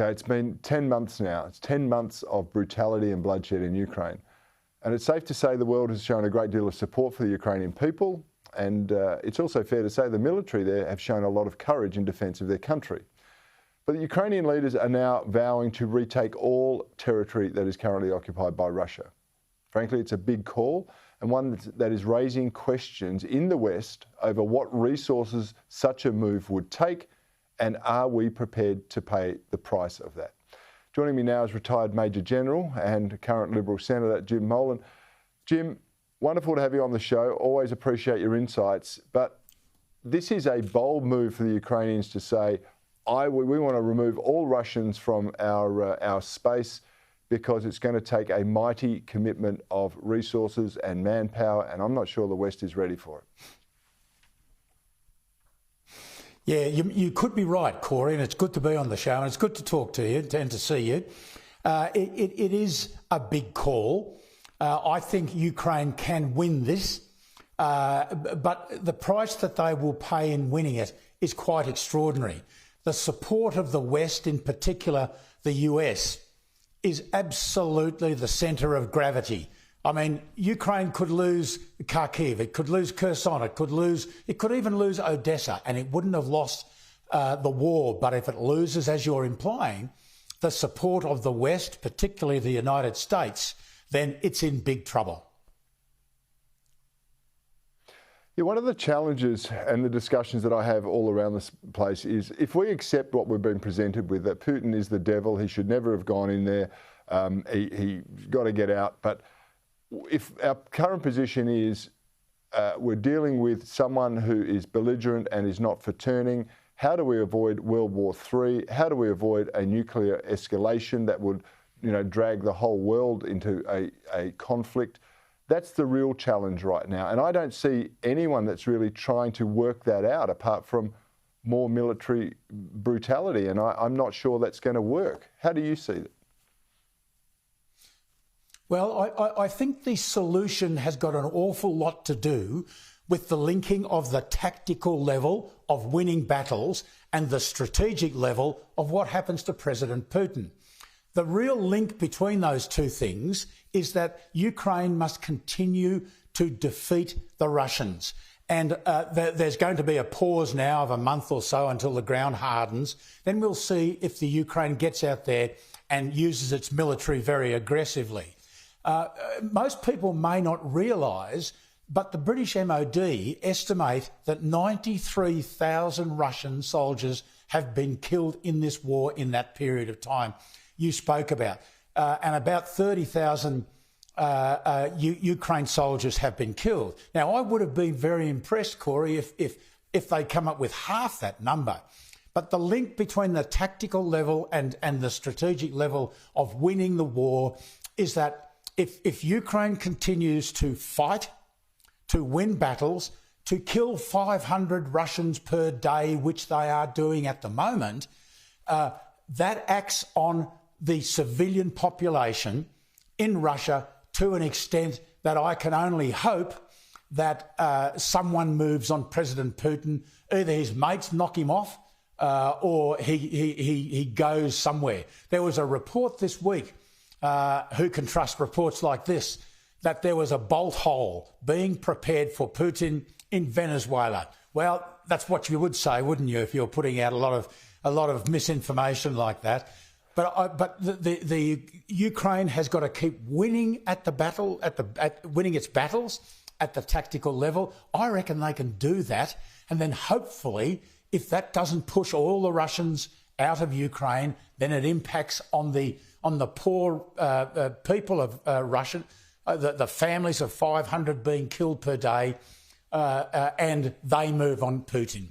Okay, it's been 10 months now. It's 10 months of brutality and bloodshed in Ukraine. And it's safe to say the world has shown a great deal of support for the Ukrainian people. And it's also fair to say the military there have shown a lot of courage in defence of their country. But the Ukrainian leaders are now vowing to retake all territory that is currently occupied by Russia. Frankly, it's a big call and one that is raising questions in the West over what resources such a move would take, and are we prepared to pay the price of that? Joining me now is retired Major General and current Liberal Senator Jim Molan. Jim, wonderful to have you on the show. Always appreciate your insights. But this is a bold move for the Ukrainians to say, we want to remove all Russians from our space because it's going to take a mighty commitment of resources and manpower, and I'm not sure the West is ready for it. Yeah, you could be right, Cory, and it's good to be on the show, and it's good to talk to you and to see you. It is a big call. I think Ukraine can win this, but the price that they will pay in winning it is quite extraordinary. The support of the West, in particular the US, is absolutely the centre of gravity. I mean, Ukraine could lose Kharkiv, it could lose Kherson, it could even lose Odessa, and it wouldn't have lost the war. But if it loses, as you're implying, the support of the West, particularly the United States, then it's in big trouble. Yeah, one of the challenges and the discussions that I have all around this place is if we accept what we've been presented with, that Putin is the devil, he should never have gone in there, he's got to get out. But if our current position is we're dealing with someone who is belligerent and is not for turning, how do we avoid World War III? How do we avoid a nuclear escalation that would, drag the whole world into a conflict? That's the real challenge right now. And I don't see anyone that's really trying to work that out apart from more military brutality. And I'm not sure that's going to work. How do you see it? Well, I think the solution has got an awful lot to do with the linking of the tactical level of winning battles and the strategic level of what happens to President Putin. The real link between those two things is that Ukraine must continue to defeat the Russians. And there's going to be a pause now of a month or so until the ground hardens. Then we'll see if the Ukraine gets out there and uses its military very aggressively. Most people may not realise, but the British MOD estimate that 93,000 Russian soldiers have been killed in this war in that period of time you spoke about, and about 30,000 Ukraine soldiers have been killed. Now, I would have been very impressed, Cory, if they come up with half that number. But the link between the tactical level and the strategic level of winning the war is that if Ukraine continues to fight, to win battles, to kill 500 Russians per day, which they are doing at the moment, that acts on the civilian population in Russia to an extent that I can only hope that someone moves on President Putin. Either his mates knock him off or he goes somewhere. There was a report this week, who can trust reports like this, that there was a bolt hole being prepared for Putin in Venezuela. Well, that's what you would say, wouldn't you, if you're putting out a lot of misinformation like that. But the Ukraine has got to keep winning winning its battles at the tactical level. I reckon they can do that, and then hopefully, if that doesn't push all the Russians out of Ukraine, then it impacts on the poor people of Russia, the families of 500 being killed per day, and they move on Putin.